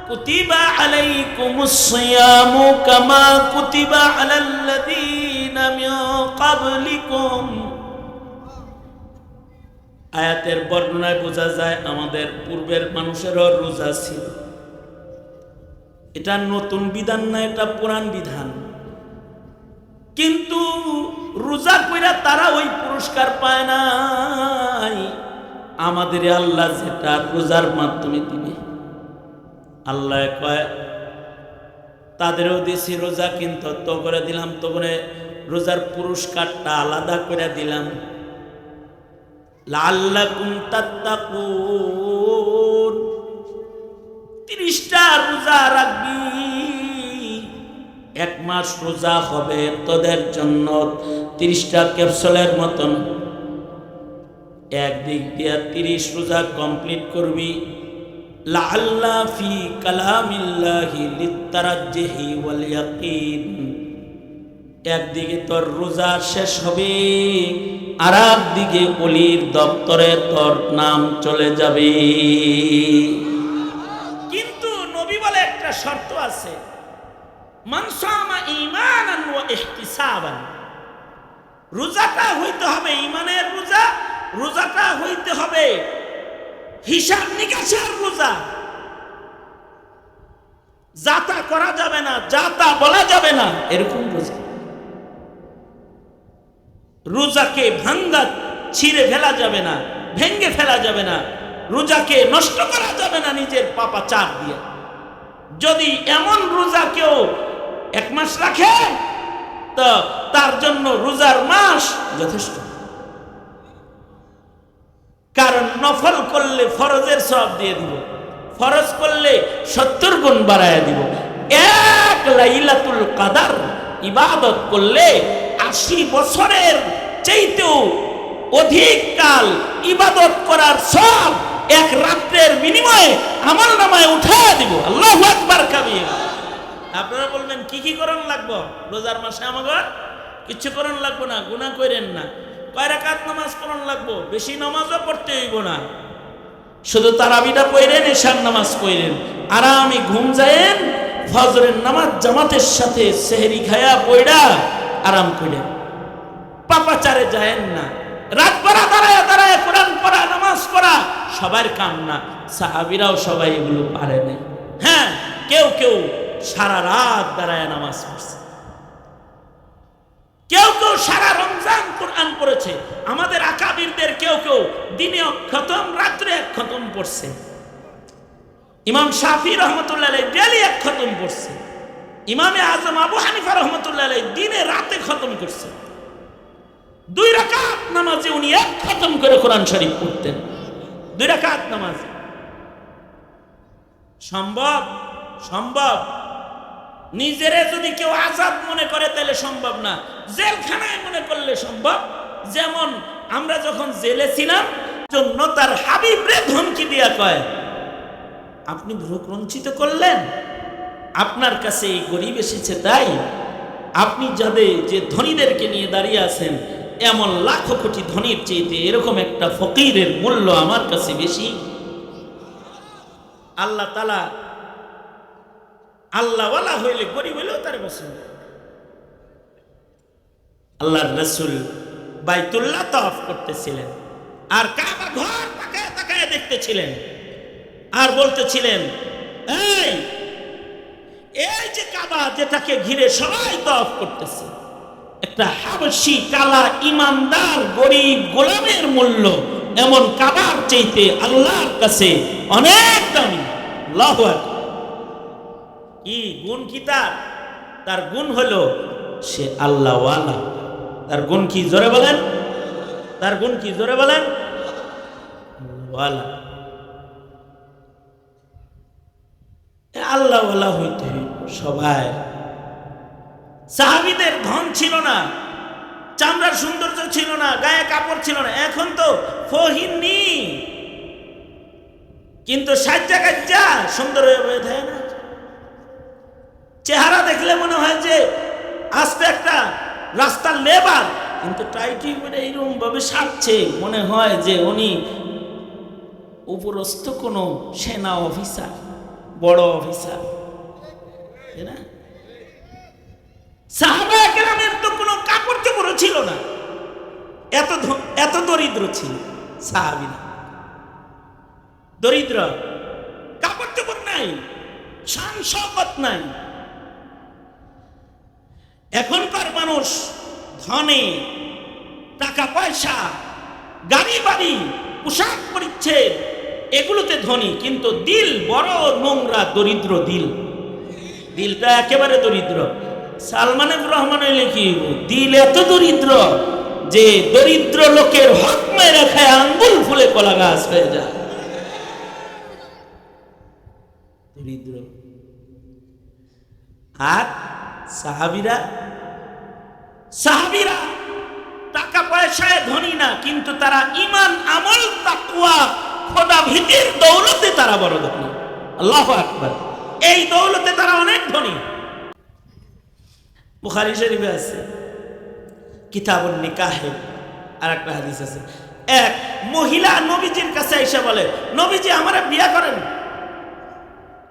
কুতিবা আলাইকুমুস সিয়ামু কামা কুতিবা আলাল্লাযীনা মিন ক্বাবলিকুম। আয়াতের বর্ণনায় বোঝা যায় আমাদের পূর্বের মানুষেরও রোজা ছিল। এটা নতুন বিধান না, এটা পুরান বিধান। কিন্তু রোজা কইরা তারা ওই পুরস্কার পায় নাই। আমাদের আল্লাহ যেটা রোজার মাধ্যমে দিবে, আল্লাহ কয় তাদেরও দিছি রোজা, কিন্তু তো করে দিলাম, তো করে রোজার পুরস্কারটা আলাদা করে দিলাম। লাআল্লাকুম তাত্তাকুন, 30টা রোজা রাখবি, 1 মাস রোজা হবে তোদের জন্য 30টা ক্যাপসুলের মতন। একদিক দিয়া 30 রোজা কমপ্লিট করবি। লাআল্লা ফি কালামিল্লাহি লিত্তারাজ্জিহি ওয়াল ইয়াকিন, একদিকে তোর রোজা শেষ হবে, আর একদিকে ওলির দপ্তরে তোর নাম চলে যাবে। কিন্তু নবী বলে একটা শর্ত আছে, মান সামা ঈমানান ওয়া ইহতিসাবান, রোজাটা হইতে হবে ঈমানের রোজা, রোজাটা হইতে হবে হিসাব নিকাশের রোজা। যাতা করা যাবে না, যাতা বলা যাবে না, এরকম রোজা। রোজাকে ভাঙ্গা ছিঁড়ে ফেলা যাবে না, ভেঙ্গে ফেলা যাবে না, রোজাকে নষ্ট করা যাবে না নিজের পাপাচার দিয়ে। যদি এমন রোজা কেউ 1 মাস রাখে তো তার জন্য রোজার মাস যথেষ্ট। কারণ নফল করলে ফরজের সওয়াব দিয়ে দিব, ফরজ করলে 70 গুণ বাড়ায় দিব। 1 লাইলাতুল কদর ইবাদত করলে 80 বছরের চাইতেও অধিক কাল ইবাদত করার সওয়াব 1 রাতের বিনিময়ে আমলনামায় উঠায় দিব। আল্লাহু আকবার কাবীর। আপনারা বলবেন কি কি করণ লাগবো রোজার মাসে? আমাদের কিছু করণ লাগবো না, গুনাহ করেন না। কয় রাকাত নামাজ পড়ন লাগবো? বেশি নামাজও পড়তে হইব না, শুধু তারাবিটা পড়েন, ইশার নামাজ পড়েন, আরামে ঘুম যায়েন, ফজরের নামাজ জামাতের সাথে সেহরি খায়া পড়া আরাম করেন, পাপাচারে যায়েন না। রাত পড়া দাঁড়ায় দাঁড়ায় কোরআন পড়া, নামাজ পড়া সবার কাম না, সাহাবীরাও সবাই এগুলো পারে না। হ্যাঁ, কেউ কেউ সারা রাত দাঁড়ায় নামাজ পড়ছে, কেউ কেউ সারা রমজান কোরআন পড়েছে। আমাদের আকাবিরদের কেউ কেউ দিনে 1 খতম, রাত্রে 1 খতম পড়ছে। ইমাম শাফি রহমতুল্লাহ আলাইহি ডেইলি 1 খতম পড়ছে। ইমামে আজম আবু হানিফা রহমতুল্লাহ আলাইহি দিনে রাতে খতম করছে। 2 রাকাত নামাজে উনি 1 খতম করে কোরআন শরীফ পড়তেন। 2 রাকাত নামাজ সম্ভব? সম্ভব। নিজেরে যদি কেউ আজাদ মনে করে তাহলে সম্ভব না, জেলখানায় মনে করলে সম্ভব। যেমন আমরা যখন জেলে ছিলাম, জন্য তার হাবিবরে ধমকি দিয়া কয়, আপনি ভ্রুক রঞ্চিত করলেন, আপনার কাছে এই গরিব এসেছে, তাই আপনি যাদের যে ধনীদেরকে নিয়ে দাঁড়িয়ে আছেন, এমন লাখো কোটি ধনীর চাইতে এরকম একটা ফকিরের মূল্য আমার কাছে বেশি। আল্লাহ তাআলা আল্লাহওয়ালা হইলে গরিব হইলেও তার পছন্দ। আল্লাহর রাসূল বাইতুল্লাহ তাওয়াফ করতেছিলেন, আর কাবা ঘর তাকায় তাকায় দেখতেছিলেন, আর বলতেছিলেন, এই এই যে কাবা, যেটাকে ঘিরে সবাই তাওয়াফ করতেছে, একটা হাবশী কালা ইমানদার গরিব গোলামের মূল্য এমন কাবার চাইতে আল্লাহর কাছে অনেক দামি। আল্লাহু আকবার। কি গুণ কি তার? তার গুণ হলো সে আল্লাহওয়ালা। তার গুণ কি? জোরে বলেন। তার গুণ কি? জোরে বলেন। আল্লাহওয়ালা। আল্লাহওয়ালা হইতে সবাই। সাহাবীদের ধন ছিল না, চামড়ার সৌন্দর্য ছিল না, গায়ে কাপড় ছিল না। এখন তো ফহিনী, কিন্তু সাজ্জা কাজ্জা সুন্দর হয়ে থাকে না। চেহারা দেখলে মনে হয় যে আস্তে একটা রাস্তার লেবার, কিন্তু টাইটি করে এইরকম ভাবে সাজছে, মনে হয় যে উনি উপরস্থ কোনো সেনা অফিসার। বড় অফিসার, তাই না? সাহাবায়ে কেরামের তো কোনো কাপড় চোপড় ছিল না, এত দরিদ্র ছিল সাহাবীরা। দরিদ্র, কাপড় চোপড় নাই, শান শওকত নাই। এখনকার মানুষ ধনে, টাকা পয়সা, গাড়ি বাড়ি, পোশাক পরিচ্ছদ, এগুলোতে ধনী, কিন্তু দিল বড় নোংরা, দরিদ্র দিল। দিলটা একেবারে দরিদ্র। সালমান রহমান লিখি, দিল এত দরিদ্র যে দরিদ্র লোকের হক মেরে খায় আঙ্গুল ফুলে কলা গাছ হয়ে যায়। দরিদ্র। আর সাহাবীরা টাকা পয়সায় ধনী না, কিন্তু তারা ঈমান, আমল, তাকওয়া, খোদা ভীতির দৌলতে তারা বড় ধনী। আল্লাহু আকবার। এই দৌলতে তারা অনেক ধনী। বুখারী শরীফে আছে, কিতাবুন নিকাহে আর একটা হাদিস আছে। এক মহিলা নবীজির কাছে এসে বলে, নবীজি আমারে বিয়া করেন,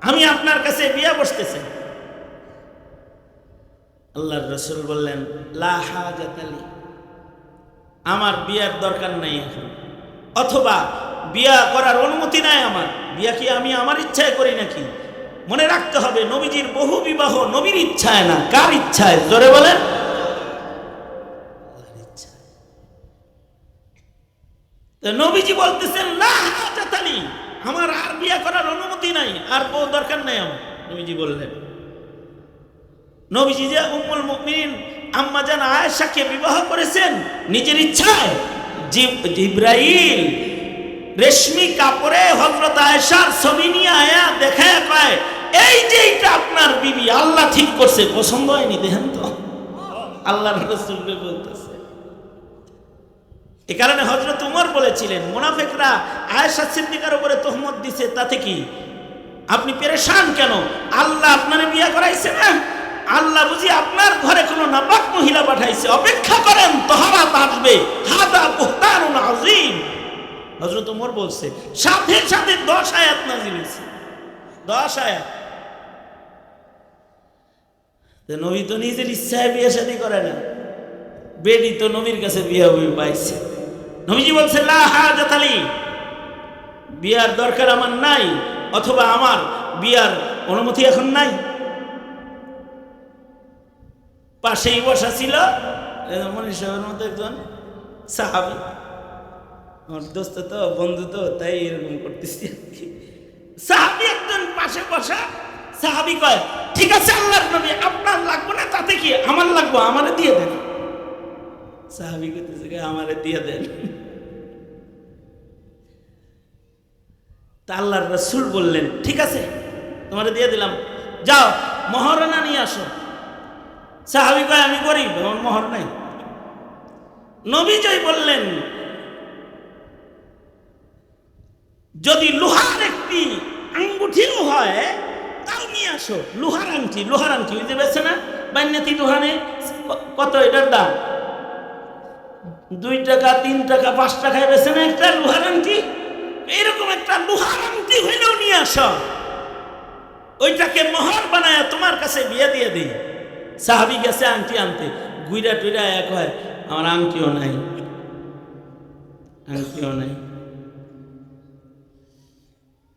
আমি আপনার কাছে বিয়া বসতেছি। আল্লাহর রাসূল বললেন, লা হাজাত লি, আমার বিয়ার দরকার নাই এখন, অথবা বিয়া করার অনুমতি নাই আমার। বিয়া কি আমি আমার ইচ্ছায় করি নাকি? মনে রাখতে হবে, নবীজির বহু বিবাহ নবীর ইচ্ছায় না, কার ইচ্ছায়? জোরে বলেন। তো নবীজি বলতেছেন, লা হাজাত লি, আমার আর বিয়া করার অনুমতি নাই, আর বউ দরকার নাই আমার। নবীজি বললেন, নবীজি যে উম্মুল মুমিনিন আম্মা জান আয়েশাকে বিবাহ করেছেন নিজের ইচ্ছায়। জিবরাইল রেশমি কাপড়ে হযরত আয়েশার ছবি নিয়ে আয়া দেখায় কয়, এই যে এটা আপনার বিবি, আল্লাহ ঠিক করছে, পছন্দ হয়নি দেখেন তো। আল্লাহর রাসূল বলতেছে। এই কারণে হযরত উমর বলেছিলেন, মুনাফিকরা আয়েশা সিদ্দিকার উপরে তহমত দিছে, তাতে কি আপনি পেরেশান কেন? আল্লাহ আপনারে বিয়ে করাইছে না, আল্লাহ বুঝি আপনার ঘরে কোনো নাপাক মহিলা পাঠাইছে? অপেক্ষা করেন, তহরাত আসবে। হাদা বুহতানুন আযীম। হযরত ওমর বলছে, সাথে সাথে 10 আয়াত নাযিল হয়েছে, 10 আয়াত। নবী তো নিজের ইচ্ছায় বিয়ে শাদী করে না, বেডি তো নবীর কাছে বিয়ে হয়ে পাইছে। নবীজি বলছে, লা হাজাত লি, বিয়ার দরকার আমার নাই, অথবা আমার বিয়ার অনুমতি এখন নাই। পাশেই বসা ছিল মনির সাহেবের মতো একজন সাহাবী, আমার দোস্ত তো, বন্ধু তো, তাই এরকম করতেছি। সাহাবী একজন পাশে বসা, সাহাবী কয়, ঠিক আছে আল্লাহর নবী, আপনার লাগবে না, তাতে কি, আমার লাগবে, আমারে দিয়ে দেন। সাহাবী কইতেছে, আমারে দিয়ে দেন। তা আল্লাহর রাসূল বললেন, ঠিক আছে তোমারে দিয়ে দিলাম, যাও মহরানা নিয়ে আসো। সাহাবী কয়, আমি গরিব, আমার মোহর নাই। নবীজি বললেন, যদি লোহার একটি আঙ্গুঠিও হয় তাও নিয়ে আসো। লোহার আংটি, লোহার আংটি ওই যে বেছে না বান্যাতি দোকানে, কত এটার দাম? 2 টাকা, 3 টাকা, 5 টাকায় বেছে না একটা লোহার আংটি। এরকম একটা লোহার আংটি হইলেও নিয়ে আসো, ওইটাকে মোহর বানায় তোমার কাছে বিয়ে দিয়ে দিই। সাহাবী গেছে আংটি আনতে, গুইরা টুইরা এক হয়, আমার আংটিও নাই, আংটিও নাই।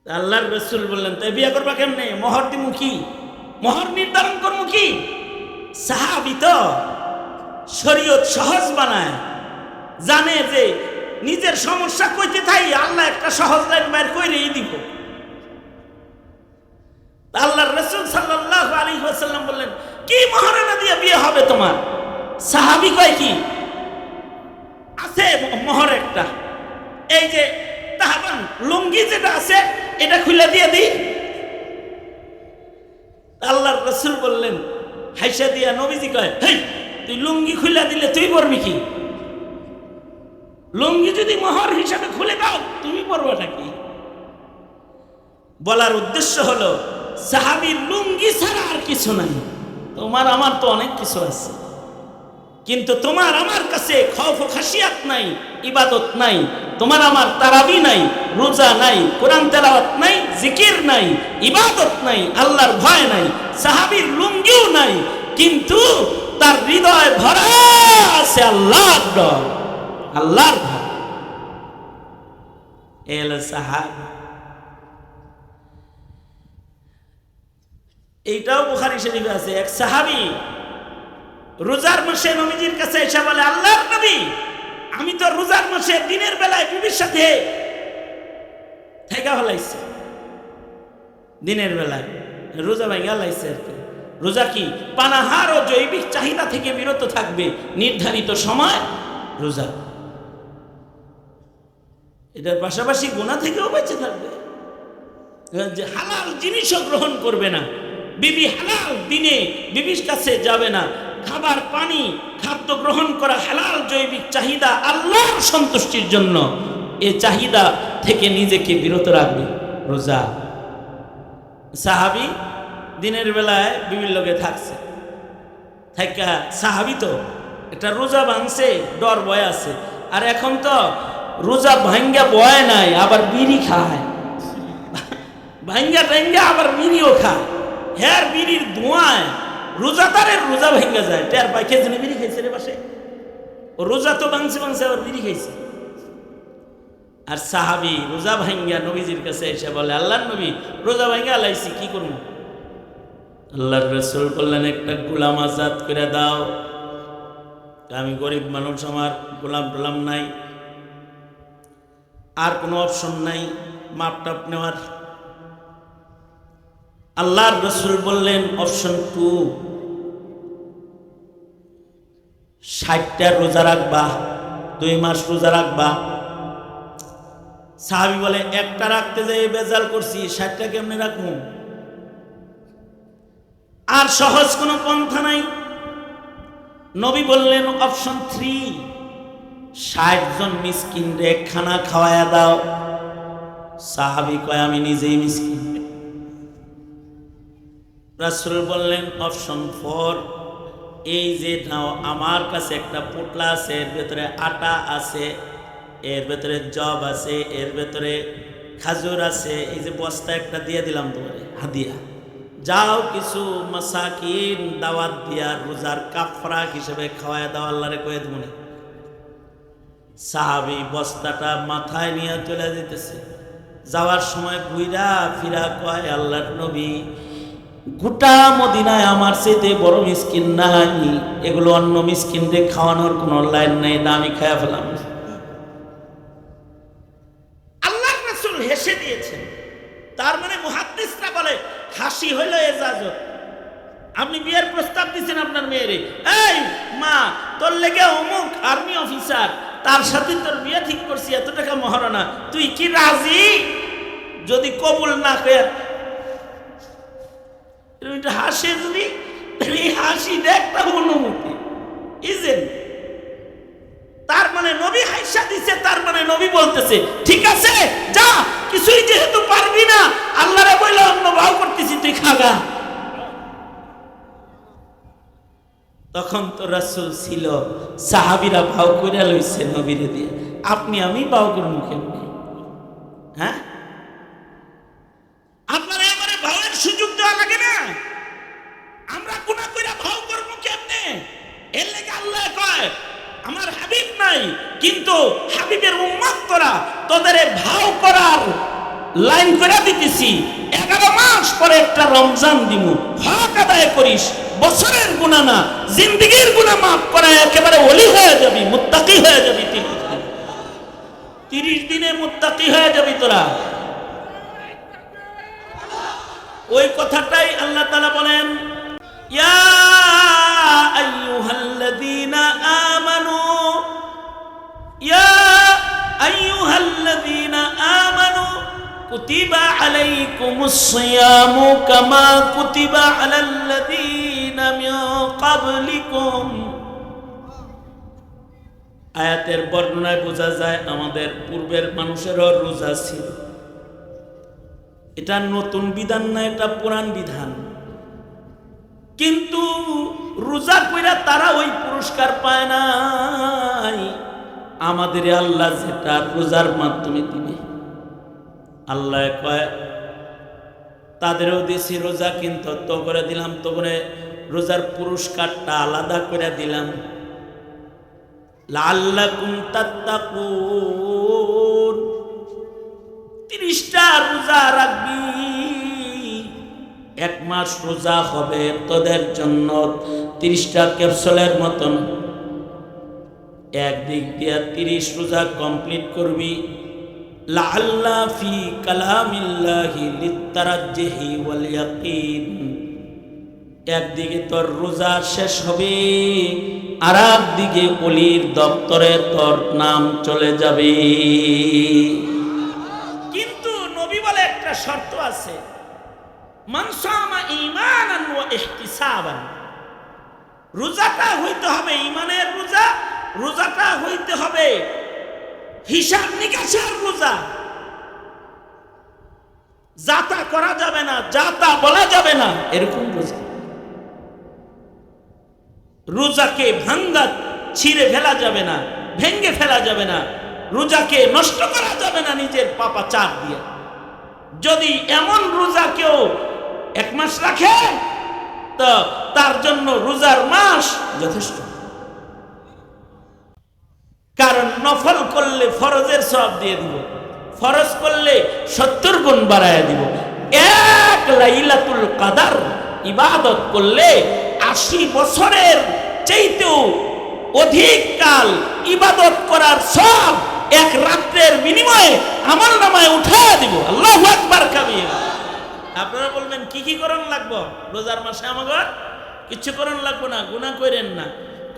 আল্লাহর রাসূল বললেন, তাই বিয়ে করবা কেমনে? মোহর দিমু কি, মোহর নির্ধারণ করবো কি? সাহাবী তো শরীয়ত সহজ বানায়, জানে যে নিজের সমস্যা কইতে থাই, আল্লাহ একটা সহজ লাইন বের কইরেই দিব। আল্লাহর রাসূল সাল্লাল্লাহু আলাইহি ওয়াসাল্লাম বললেন, কি মহারণা দিয়ে বিয়ে হবে তোমার? সাহাবী কয়, কি আছে মোহর একটা, এই যে তাহাবান লুঙ্গি যেটা আছে এটা খুলে দিয়ে দিই। আল্লাহর রাসূল বললেন, হাইসা দিয়া নবীজি কয়, হেই তুই লুঙ্গি খুলে দিলে তুই পরবি কি? লুঙ্গি যদি মোহর হিসাবে খুলে দাও তুমি পরবাটা কি? বলার উদ্দেশ্য হলো, সাহাবীর লুঙ্গি ছাড়া আর কিছু নাই, তোমার আমার তো অনেক কিছু আছে, কিন্তু তোমার আমার কাছে খৌফ খাশিয়াত নাই, ইবাদত নাই, তোমার আমার তারাবি নাই, রোজা নাই, কোরআন তেলাওয়াত নাই, জিকির নাই, ইবাদত নাই, আল্লাহর ভয় নাই, সাহাবীর লুঙ্গিও নাই, কিন্তু তার হৃদয় ভরা আছে আল্লাহর ডর, আল্লাহর ভয়। এল সাহাবী। এইটাও বুখারী শরীফে আছে। এক সাহাবী রোজার মাসে নবীজির কাছে এসে বলে, আল্লাহর নবী, আমি তো রোজার মাসে দিনের বেলায় বিবির সাথে থেকে ফেলাইছি, দিনের বেলায় রোজা ভাঙা লাইছে আর কি। রোজা কি? পানাহার ও জৈবিক চাহিদা থেকে বিরত থাকবে নির্ধারিত সময় রোজা, এটার পাশাপাশি গুনাহ থেকেও বেঁচে থাকবে, যে হালাল জিনিসও গ্রহণ করবে না, বিবি হালাল দিনে বিবির কাছে যাবে না, খাবার পানি খাদ্য গ্রহণ করা হালাল জৈবিক চাহিদা আল্লাহর সন্তুষ্টির জন্য, এই চাহিদা থেকে নিজেকে বিরত রাখবে রোজা। সাহাবী দিনের বেলায় বিবির লগে থাকছে, থাকা সাহাবী তো একটা রোজা ভাঙছে, ডর ভয় আছে। আর এখন তো রোজা ভাঙ্গা বয় নাই, আবার বিড়ি খায়, ভাঙ্গা টাঙ্গা আবার বিড়িও খায়। হ্যাঁ, বিড়ির ধোঁয়ায় রোজাদারের রোজা ভেঙ্গা যায়। টের পাই কে জন্য বিড়ি খাইছে রে পাশে, ও রোজা তো ভাঙছে আবার বিড়ি খাইছে। আর সাহাবী রোজা ভাঙ্গা নবীজির কাছে এসে বলে, আল্লাহর নবী, রোজা ভাঙ্গা লাইছি, কি করবো? আল্লাহর রাসূল বললেন, একটা গোলাম আজাদ করে দাও। আমি গরিব মানুষ, আমার গোলাম টোলাম নাই, আর কোনো অপশন নাই মাপ টাপ নেওয়ার। আল্লাহর রাসূল বললেন, অপশন 2, 60টা রোজা রাখবা, 2 মাস রোজা রাখবা। সাহাবী বলে, একটা রাখতে যাই বেজাল করছি, 60টা কেমনে রাখবো? আর সহজ কোনো পন্থা নাই। নবী বললেন, অপশন 3, 60 জন মিসকিনরে খানা খাওয়ায়া দাও। সাহাবী কয়, আমি নিজেই মিসকিন। রাসূল বললেন, অপশন 4, এই যে নাও, আমার কাছে একটা পোটলা আছে, এর ভেতরে আটা আছে, এর ভেতরে জব আছে, এর ভেতরে খাজুর আছে, এই যে বস্তা একটা দিয়ে দিলাম তোমারে হাদিয়া, যাও কিছু মাসাকিন দাওয়াত দিয়া রোজার কাফরা হিসেবে খাওয়ায় দাও, আল্লাহরে কয়ে দেব। সাহাবী বস্তাটা মাথায় নিয়ে চলে যেতেছে, যাওয়ার সময় ঘুরা ফিরা কয়, আল্লাহর নবী, গোটা মদিনায় আমার চেয়ে বড় মিসকিন নাই, এগুলো অন্য মিসকিনদের খাওয়ানোর কোনো লাইন নেই, না আমি খায়া ফেলাম। আল্লাহর রাসূল হেসে দিয়েছেন। তার মানে মুহাদ্দিসরা বলে, হাসি হইল এজাজত। আপনি বিয়ের প্রস্তাব দিচ্ছেন আপনার মেয়েরে, এই মা, তোর লেগে অমুক আর্মি অফিসার, তার সাথে তোর বিয়ে ঠিক করছি, এত টাকা মহারণা, তুই কি রাজি? যদি কবুল না করে হাসে, যদি হাসি একটা অনুমতি, ইজেন। তার মানে নবী হাইসা দিছে, তার মানে নবী বলতেছে, ঠিক আছে যা, কিছুই যেহেতু পারবি না, আল্লাহরে বইলে অন্য ভাও করতেছি, তুই খাগা। তখন তো রাসূল ছিল, সাহাবীরা ভাও কইরা লইছে নবীরে দিয়ে, আপনি আমি ভাও করব কেমনে? হ্যাঁ, আপনারা আমারে ভাওয়ের সুযোগ দেওয়া লাগে না? আমরা গুনাহ কইরা ভাও করব কেমনে? এর লাগি আল্লাহ কয়, আমার হাবিব নাই, কিন্তু হাবিবের উম্মত তোরা, তোদের ভাও করার লাইন করে দিতেছি। 11 মাস পরে একটা রমজান দিমু, হক আদায় করিস, বছরের গুনাহ না, জিন্দেগীর গুনাহ মাফ করে একেবারে ওলি হয়ে যাবি, মুত্তাকি হয়ে যাবি। 30 দিনে মুত্তাকি হয়ে যাবি তোরা। ওই কথাটাই আল্লাহ তাআলা বলেন, ইয়া আইয়ুহাল্লাযীনা আমানু, ইয়া আইয়ুহাল্লাযীনা আমানু কুতিবা আলাইকুমুস সিয়ামু কামা কুতিবা আলাল্লাযীনা মিন ক্বাবলিকুম। আয়াতের বর্ণনায় বোঝা যায় আমাদের পূর্বের মানুষেরও রোজা ছিল। এটা নতুন বিধান না, এটা পুরান বিধান। কিন্তু রোজা কইরা তারা ওই পুরস্কার পায় নাই, আমাদের আল্লাহ যেটা রোজার মাধ্যমে দিবে। আল্লাহ কয়, তাদেরও দিছি রোজা, কিন্তু তো করে দিলাম, তো করে রোজার পুরস্কারটা আলাদা করে দিলাম। লাআল্লাকুম তাত্তাকুন, 30টা রোজা রাখবি, 1 মাস রোজা হবে তোদের জন্য 30টা ক্যাপসুলের মতন। একদিক দিয়া 30 রোজা কমপ্লিট করবি। লাআল্লা ফি কালামিল্লাহি লিত্তারাজ্জিহি ওয়াল ইয়াকিন, একদিকে তোর রোজা শেষ হবে, আর একদিকে ওলির দপ্তরে তোর নাম চলে যাবে। কিন্তু নবী বলে একটা শর্ত আছে, মান সামা ঈমানান ওয়া ইহতিসাবান, রোজাটা হইতে হবে ঈমানের রোজা, রোজাটা হইতে হবে হিসাব নিকাশের রোজা। যাতা করা যাবে না, যাতা বলা যাবে না, এরকম রোজা। রোজাকে ভাঙ্গা ছিঁড়ে ফেলা যাবে না, ভেঙ্গে ফেলা যাবে না, রোজাকে নষ্ট করা যাবে না নিজের পাপাচার দিয়ে। যদি এমন রোজা কেউ 1 মাস রাখে, তো তার জন্য রোজার মাস যথেষ্ট। কারণ নফল করলে ফরজের সওয়াব দিয়ে দিব, ফরজ করলে 70 গুণ বাড়ায় দিব। 1 লাইলাতুল কদর ইবাদত করলে 80 বছরের চাইতেও অধিক কাল ইবাদত করার সওয়াব 1 রাতের বিনিময়ে আমলনামায় উঠায় দিব। আল্লাহু আকবার কাবীরা। আপনারা বলবেন কি কি করণ লাগবো রোজার মাসে? আমাদের কিছু করণ লাগবো না, গুনাহ করেন না।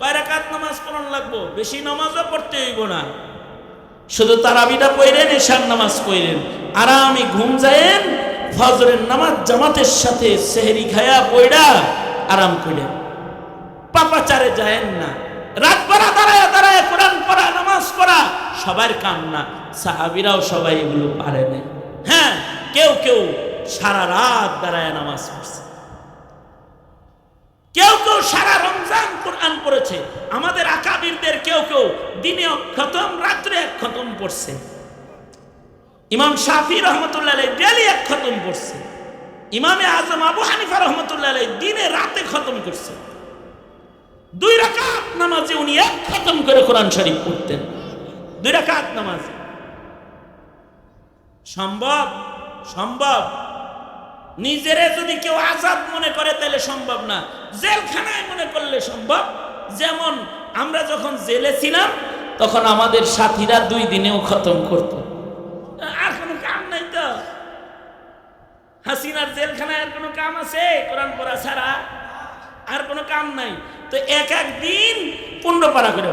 কয় রাকাত নামাজ পড়ন লাগবো? বেশি নামাজও পড়তে হইব না, শুধু তারাবিটা পড়েন, ইশার নামাজ পড়েন, আরামে ঘুম যায়েন, ফজরের নামাজ জামাতের সাথে সেহরি খায়া পড়া আরাম করেন, পাপাচারে যায়েন না। রাত পড়া দাঁড়ায় দাঁড়ায় কোরআন পড়া, নামাজ পড়া সবার কাম না, সাহাবীরাও সবাই এগুলো পারে না। হ্যাঁ, কেউ কেউ সারা রাত দাঁড়ায় নামাজ পড়ছে, কেউ কেউ সারা রমজান কোরআন পড়েছে। আমাদের আকাবিরদের কেউ কেউ দিনে খতম, রাত্রে 1 খতম পড়ছে। ইমাম শাফি রহমতুল্লাহ আলাইহি ডেইলি 1 খতম পড়ছে। ইমামে আজম আবু হানিফা রহমতুল্লাহ আলাইহি দিনে রাতে খতম করছে। 2 রাকাত নামাজে উনি 1 খতম করে কোরআন শরীফ পড়তেন। 2 রাকাত নামাজে সম্ভব? সম্ভব। নিজেরে যদি কেউ আজাদ মনে করে তাহলে সম্ভব না, জেলখানায় মনে করলে সম্ভব। যেমন আমরা যখন জেলে ছিলাম তখন আমাদের সাথীরা 2 দিনেও খতম করত, আর কোনো কাম নাই। তো হাসিনার জেলখানায় আর কোনো কাম আছে কোরআন পড়া ছাড়া? আর কোনো কাম নাই। তো এক দিন 15 পারা করে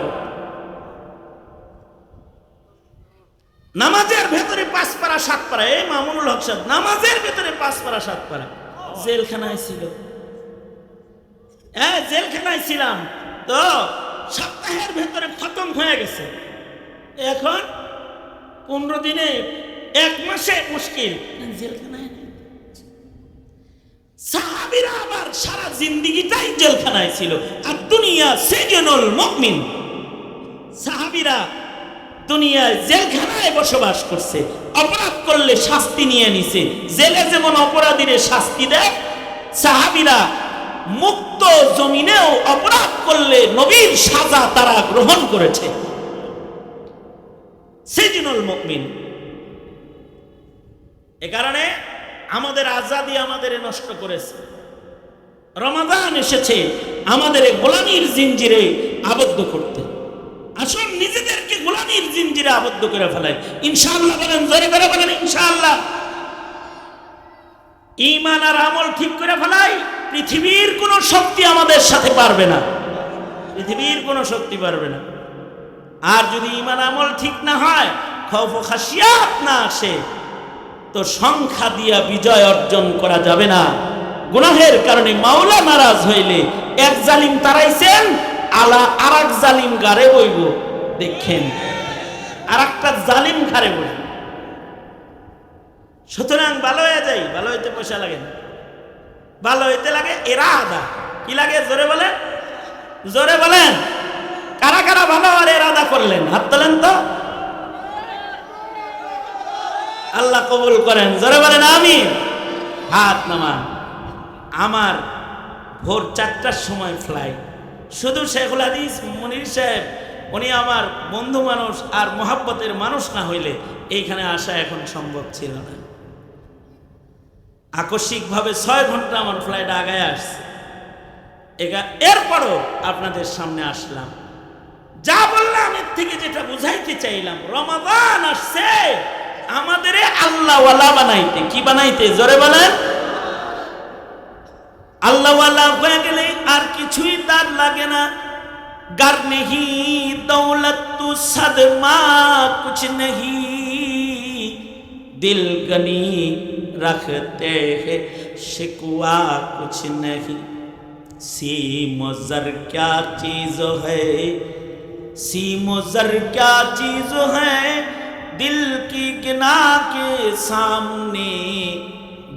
নামাজের ভেতরে 5 পারা 7 পারা। এই মামুনুল হক সাহেব নামাজের ভেতরে 5 পারা 7 পারা। জেলখানায় ছিল, হ্যাঁ জেলখানায় ছিলাম তো সপ্তাহের ভেতরে খতম হয়ে গেছে। এখন 15 দিনে 1 মাসে মুশকিল। জেলখানায় সাহাবীরা আবার সারা জিন্দেগিটাই জেলখানায় ছিল। আর দুনিয়া সিজনুল মুমিন, সাহাবীরা দুনিয়ায় জেলখানায় বসবাস করছে, অপরাধ করলে শাস্তি নিয়ে নিছে। জেলে যেমন অপরাধীরে শাস্তি দেয়, সাহাবীরা মুক্ত জমিনেও অপরাধ করলে নবীর সাজা তারা গ্রহণ করেছে। সিজনুল মুমিন। এ কারণে আমাদের আজাদি আমাদের নষ্ট করেছে। রমাদান এসেছে আমাদের গোলামীর জিঞ্জিরে আবদ্ধ করতে। আসুন নিজেদেরকে গোলামীর জিঞ্জিরে আবদ্ধ করে ফেলাই। ইনশাআল্লাহ বলেন, জোরে করে বলেন ইনশাআল্লাহ। ঈমান আর আমল ঠিক করে ফেলাই, পৃথিবীর কোনো শক্তি আমাদের সাথে পারবে না, পৃথিবীর কোনো শক্তি পারবে না। আর যদি ঈমান আমল ঠিক না হয়, খৌফ ও খাশিয়াত না আসে, তো সংখ্যা দিয়া বিজয় অর্জন করা যাবে না। গুনাহের কারণে মাওলা নারাজ হইলে 1 জালিম তারাইছেন, আর 1 জালিম গারে বইব, দেখেন আর একটা জালিম ঘাড়ে বইব। সুতরাং ভালো হয়ে যাই, ভালো হইতে পয়সা লাগে না, ভালো হইতে লাগে ইরাদা। কি লাগে জোরে বলেন, জোরে বলেন। কারা কারা ভালো আর ইরাদা করলেন হাত তোলেন তো। আল্লাহ কবুল করেন, জোরে বলেন আমিন। হাত নামান। আমার ভোর 4টার সময় ফ্লাইট। শুধু শেখুল হাদিস মনির সাহেব উনি আমার বন্ধু মানুষ আর মোহাব্বতের মানুষ না হইলে এইখানে আসা এখন সম্ভব ছিল না। আকস্মিকভাবে 6 ঘন্টা আমার ফ্লাইট আগায় আসছে। এরপরও আপনাদের সামনে আসলাম। যা বললাম এর থেকে যেটা বুঝাইতে চাইলাম, রমাদান আসছে আমাদের আল্লাহওয়ালা বানাইতে। কি বানাইতে? জোরে বলেন। আল্লাহওয়ালা হয়ে গেলে আর কিছুই তার লাগে না। गर नहीं दौलत तू सदमा कुछ नहीं, दिल गनी रखते हैं शिकवा कुछ नहीं। सीम ज़र क्या चीज़ है, सीम ज़र क्या चीज़ है, दिल की गिना के सामने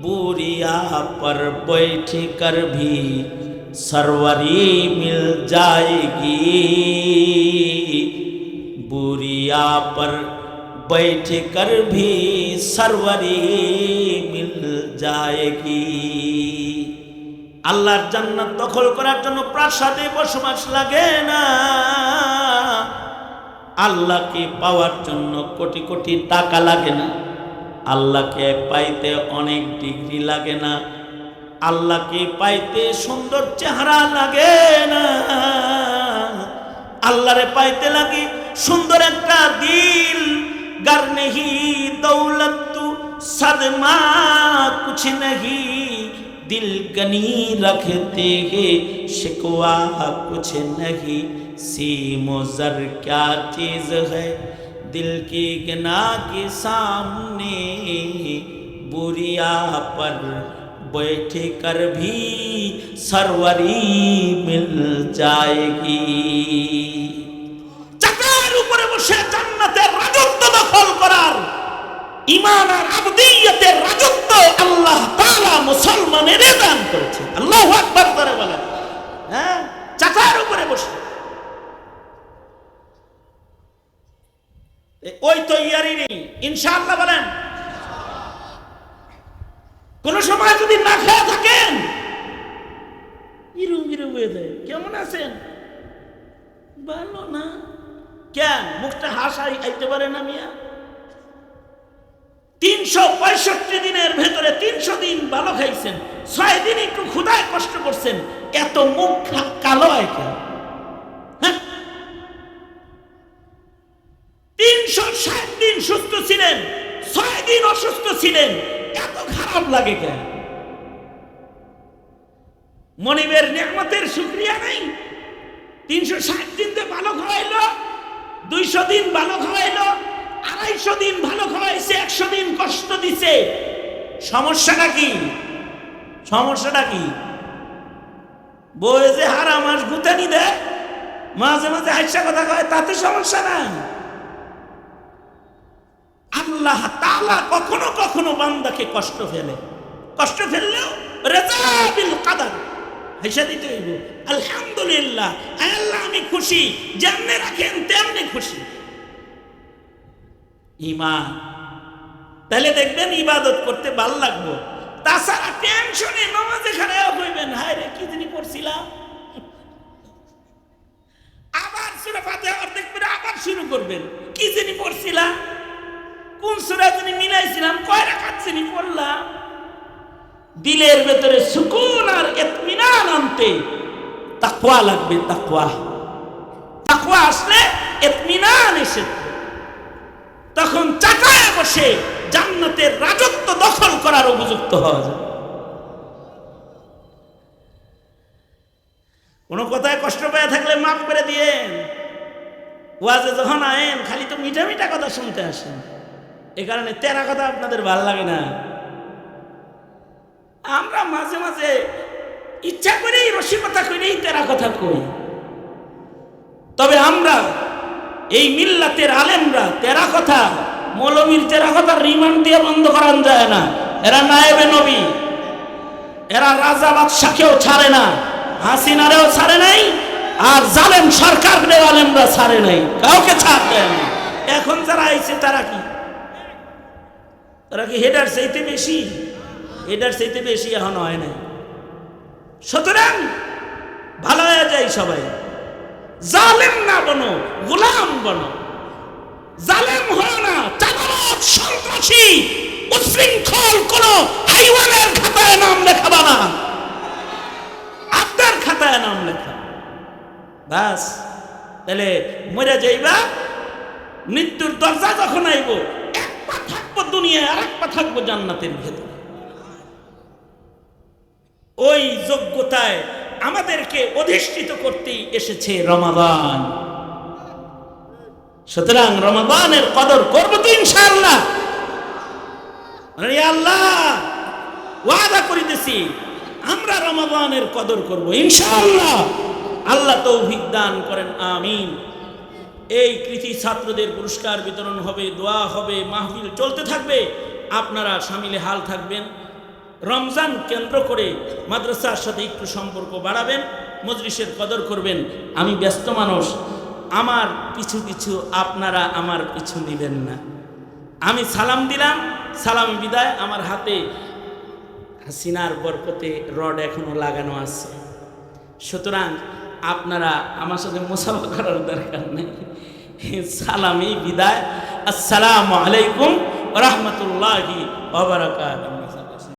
बोरिया पर बैठ कर भी सरवरी मिल जाएगी, बुरिया पर बैठ कर भी सरवरी मिल जाएगी। আল্লাহর জান্নাত দখল করার জন্য প্রাসাদে বসবাস লাগে না, আল্লাহকে পাওয়ার জন্য কোটি কোটি টাকা লাগে না, আল্লাহকে পাইতে অনেক ডিগ্রি লাগে না, আল্লাহকে পাইতে সুন্দর চেহারা লাগে না, আল্লাহরে পাইতে লাগে সুন্দর একটা দিল। गर नहीं दौलत तू सदमा कुछ नहीं, दिल गनी रखते हैं शिकवा कुछ नहीं। सीम ज़र क्या चीज़ है, दिल की गिना के सामने बुरिया पर बैठ कर भी सरवरी मिल जाएगी। চাকার উপরে বসে জান্নাতের রাজত্ব দখল করার, ঈমান আর আবদিয়তের রাজত্ব আল্লাহ তাআলা মুসলমানের দান করেছেন। আল্লাহু আকবার করে বলেন। হ্যাঁ, চাকার উপরে বসে ওই তৈয়ারি নেই ইনশাআল্লাহ বলেন। কোন সময় যদি না খেয়ে থাকেন কেমন আছেন, ভালো না, কেন মুখটা হাসাই আইতে পারে না মিয়া? 365 দিনের ভেতরে 300 দিন ভালো খাইছেন, 6 দিন একটু ক্ষুধায় কষ্ট করছেন, এত মুখ কালো হয় কেন? 360 দিন সুস্থ ছিলেন, 6 দিন অসুস্থ ছিলেন, এত খারাপ লাগে কেন? মনিবের নিয়ামতের শুকরিয়া নাই? 360 দিনতে ভালো খাওয়াইলো, 200 দিন ভালো খাওয়াইলো, 250 দিন ভালো খাওয়াইছে, 100 দিন কষ্ট দিছে। সমস্যাটা কি? সমস্যাটা কি? বই যে হারা মাস গুতানি দেয়, মাঝে মাঝে হাসা কথা কয়, তাতে সমস্যা নাই। আল্লাহ তাআলা কখনো কখনো বান্দাকে কষ্ট ফেলে, কষ্ট ফেললেও রেজা বিল কাদার হাসা দিতে হইব। আলহামদুলিল্লাহ, আল্লাহ আমি খুশি, যেমনে রাখেন তেমনি খুশি। ঈমান, তাহলে দেখবেন ইবাদত করতে ভালো লাগবে। তাছাড়া টেনশনে নামাজে খারাপ হইবেন, হায় রে কি জানি পড়ছিলাম, আবার সূরা ফাতিহা অর্ধেক পড়ে আবার শুরু করবেন, কি জানি পড়ছিলাম, কোন সূরা জানি মিলাইছিলাম, কয় রাকাত জানি পড়লাম। দিলের ভেতরে সুকুন আর ইতমিনান আনতে তাকওয়া লাগবে। তাকওয়া, তাকওয়া আসলে ইতমিনান এসে, তখন চাকায় বসে জান্নাতের রাজত্ব দখল করার উপযুক্ত হওয়া যায়। কোনো কথায় কষ্ট পেয়ে থাকলে মাফ করে দিয়েন। ওয়াজে যখন আয়েন খালি তো মিঠা মিঠা কথা শুনতে আসেন, এ কারণে তেরা কথা আপনাদের ভাল লাগে না। আমরা মাঝে মাঝে ইচ্ছা করেই রসিকতা করেই তেরা কথা কই। তবে আমরা এই মিল্লাতের আলেমরা তেরা কথা, মৌলবীর তেরা কথা রিমান্ড দিয়ে বন্ধ করান যায় না। এরা নায়েবে নবী, এরা রাজা বাদশাকেও ছাড়ে না, হাসিনারেও ছাড়ে নাই, আর জালেম সরকারেও আলেমরা ছাড়ে নাই, কাউকে ছাড় দেয় না। এখন যারা আইছে তারা কি, তারা কি হেডার চাইতে বেশি? এটার চাইতে বেশি এখন হয় নাই। সুতরাং ভালো হয়ে যায় সবাই, জালেম না বনো, গোলাম বনো। জালেম হয় না, চাঁদাবাজ, সন্ত্রাসী, উচ্ছৃঙ্খল কোন হাইওয়ানের খাতায় নাম লেখাবা না, আপনার খাতায় নাম লেখা বাস। তাহলে মরে যাইবা, মৃত্যুর দরজা যখন আইব, এক পা থাকবো দুনিয়ায়, আর এক পা থাকবো জান্নাতের ভেতরে। ওই যোগ্যতায় আমাদেরকে অধিষ্ঠিত করতেই এসেছে রমাদান। সুতরাং রমাদানের কদর করবো তো ইনশাআল্লাহ। আল্লাহ ওয়াদা করিতেছি আমরা রমাদানের কদর করব ইনশাআল্লাহ। আল্লাহ তৌফিক দান করেন, আমিন। এই কৃতি ছাত্রদের পুরস্কার বিতরণ হবে, দোয়া হবে, মাহফিল চলতে থাকবে, আপনারা শামিলে হাল থাকবেন। রমজান কেন্দ্র করে মাদ্রাসার সাথে একটু সম্পর্ক বাড়াবেন, মজলিসের কদর করবেন। আমি ব্যস্ত মানুষ, আমার পিছু পিছু আপনারা আমার পিছু নিবেন না। আমি সালাম দিলাম, সালাম বিদায়। আমার হাতে হাসিনার বরকতে রড এখনো লাগানো আছে। সুতরাং আপনারা আমার সাথে মুসাফা করার দরকার নেই, সালামই বিদায়। আসসালামু আলাইকুম ওয়া রাহমাতুল্লাহি ওয়া বারাকাতুহু।